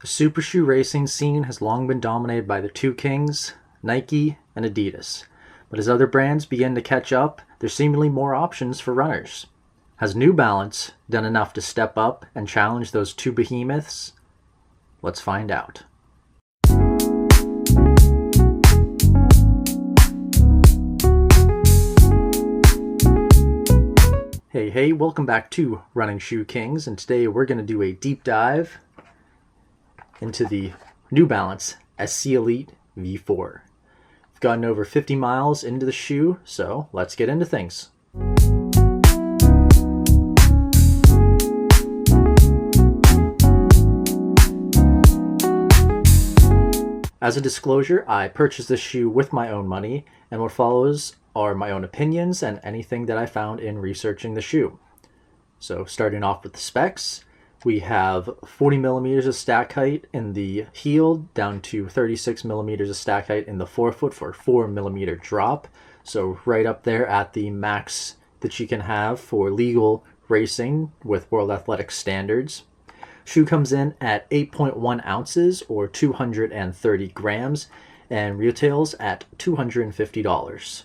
The super shoe racing scene has long been dominated by the two kings, Nike and Adidas. But as other brands begin to catch up, there's seemingly more options for runners. Has New Balance done enough to step up and challenge those two behemoths? Let's find out. Hey, welcome back to Running Shoe Kings, and today we're going to do a deep dive into the New Balance SC Elite V4. I've gotten over 50 miles into the shoe, so let's get into things. As a disclosure, I purchased this shoe with my own money, and what follows are my own opinions and anything that I found in researching the shoe. So starting off with the specs, we have 40 millimeters of stack height in the heel down to 36 millimeters of stack height in the forefoot for a 4 millimeter drop. So right up there at the max that you can have for legal racing with World Athletic standards. Shoe comes in at 8.1 ounces or 230 grams and retails at $250.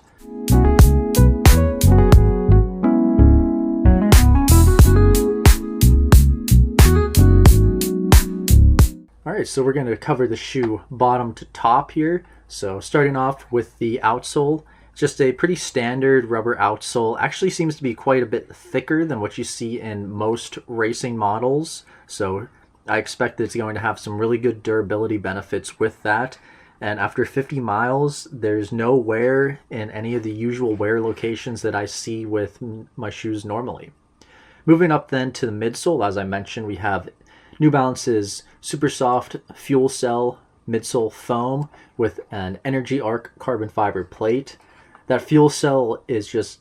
Alright, so we're going to cover the shoe bottom to top here. So starting off with the outsole, just a pretty standard rubber outsole. Actually seems to be quite a bit thicker than what you see in most racing models. So I expect that it's going to have some really good durability benefits with that. And after 50 miles, there's no wear in any of the usual wear locations that I see with my shoes normally. Moving up then to the midsole, as I mentioned, we have New Balance's super soft fuel cell midsole foam with an Energy Arc carbon fiber plate. That fuel cell is just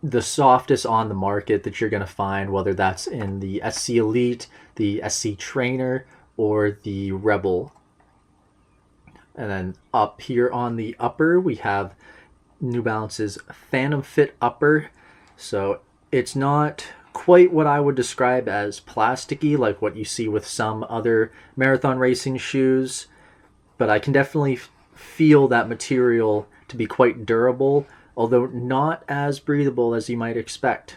the softest on the market that you're going to find, whether that's in the SC Elite, the SC Trainer, or the Rebel. And then up here on the upper, we have New Balance's Phantom Fit upper. So it's not quite what I would describe as plasticky like what you see with some other marathon racing shoes, but I can definitely feel that material to be quite durable, although not as breathable as you might expect.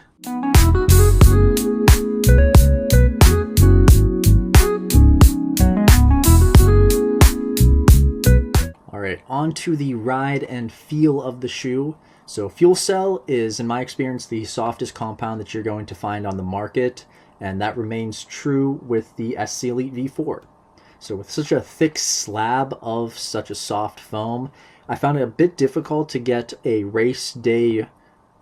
Alright, on to the ride and feel of the shoe. So fuel cell is, in my experience, the softest compound that you're going to find on the market, and that remains true with the SC Elite V4. So with such a thick slab of such a soft foam, I found it a bit difficult to get a race day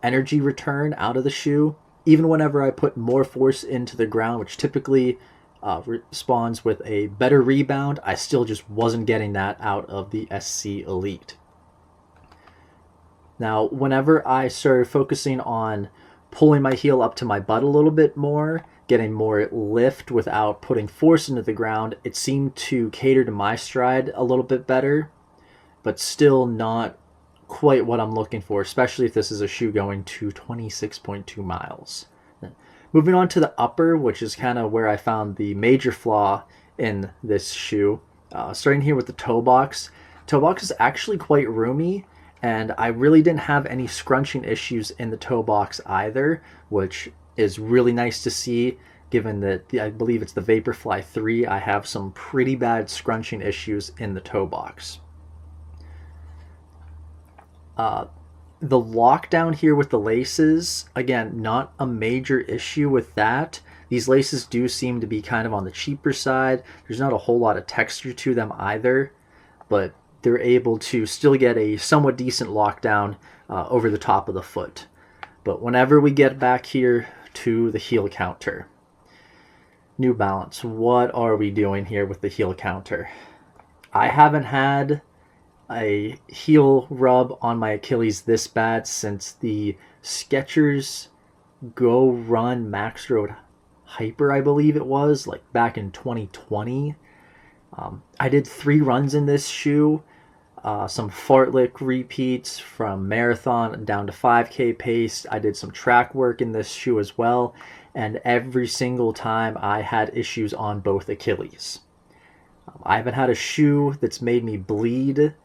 energy return out of the shoe. Even whenever I put more force into the ground, which typically responds with a better rebound, I still just wasn't getting that out of the SC Elite. Now, whenever I started focusing on pulling my heel up to my butt a little bit more, getting more lift without putting force into the ground, it seemed to cater to my stride a little bit better, but still not quite what I'm looking for, especially if this is a shoe going to 26.2 miles. Moving on to the upper, which is kind of where I found the major flaw in this shoe. Starting here with the toe box. Toe box is actually quite roomy, and I really didn't have any scrunching issues in the toe box either, which is really nice to see, given that I believe it's the Vaporfly 3. I have some pretty bad scrunching issues in the toe box. The lockdown here with the laces, again, not a major issue with that. These laces do seem to be kind of on the cheaper side. There's not a whole lot of texture to them either, but they're able to still get a somewhat decent lockdown over the top of the foot. But whenever we get back here to the heel counter, New Balance, what are we doing here with the heel counter? I haven't had a heel rub on my Achilles this bad since the Skechers Go Run Max Road Hyper, I believe it was, like back in 2020. I did 3 runs in this shoe, some fartlek repeats from marathon down to 5K pace. I did some track work in this shoe as well, and every single time I had issues on both Achilles. I haven't had a shoe that's made me bleed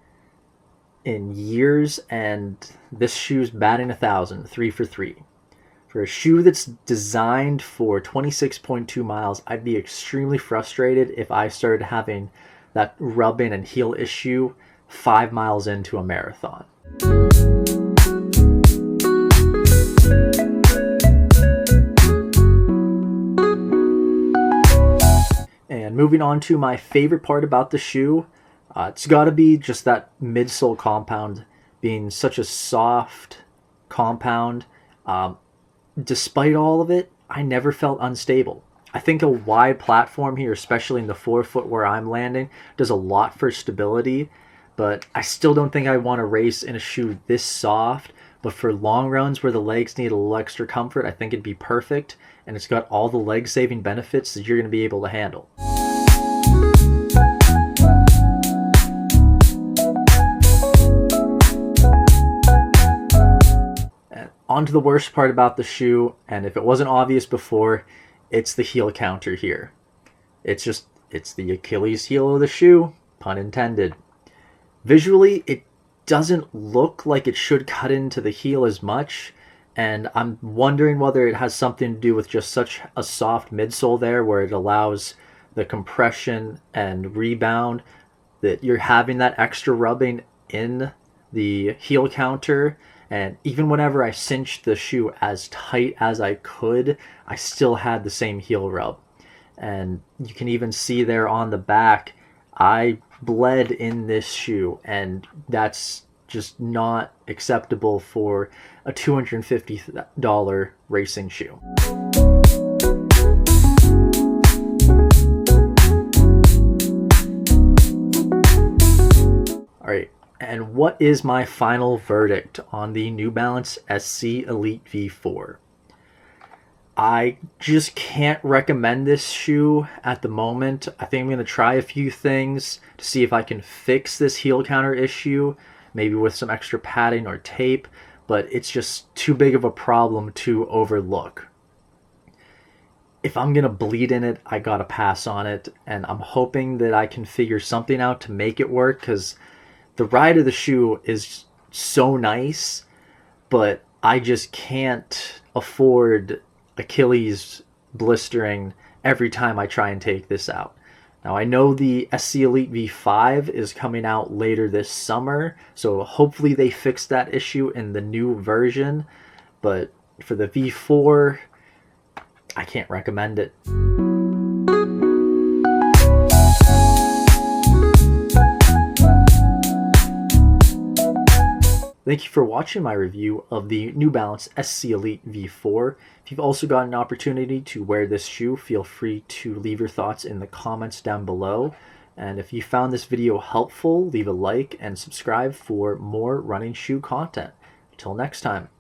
in years, and this shoe's batting 1,000, 3 for 3. For a shoe that's designed for 26.2 miles, I'd be extremely frustrated if I started having that rubbing and heel issue 5 miles into a marathon. And moving on to my favorite part about the shoe, it's got to be just that midsole compound being such a soft compound. Despite all of it, I never felt unstable. I think a wide platform here, especially in the forefoot where I'm landing, does a lot for stability, but I still don't think I want to race in a shoe this soft. But for long runs where the legs need a little extra comfort, I think it'd be perfect, and it's got all the leg-saving benefits that you're going to be able to handle. And on to the worst part about the shoe, and if it wasn't obvious before, it's the heel counter here. It's the Achilles heel of the shoe, pun intended. Visually, it doesn't look like it should cut into the heel as much, and I'm wondering whether it has something to do with just such a soft midsole there where it allows the compression and rebound that you're having that extra rubbing in the heel counter. And even whenever I cinched the shoe as tight as I could, I still had the same heel rub. And you can even see there on the back, I bled in this shoe, and that's just not acceptable for a $250 racing shoe. All right, and what is my final verdict on the New Balance SC Elite V4? I just can't recommend this shoe at the moment. I think I'm going to try a few things to see if I can fix this heel counter issue, maybe with some extra padding or tape, but it's just too big of a problem to overlook. If I'm going to bleed in it, I got to pass on it, and I'm hoping that I can figure something out to make it work, because the ride of the shoe is so nice, but I just can't afford Achilles blistering every time I try and take this out. Now, I know the SC Elite V5 is coming out later this summer, so hopefully they fix that issue in the new version, but for the V4, I can't recommend it. Thank you for watching my review of the New Balance SC Elite V4. If you've also got an opportunity to wear this shoe, feel free to leave your thoughts in the comments down below. And if you found this video helpful, leave a like and subscribe for more running shoe content. Until next time.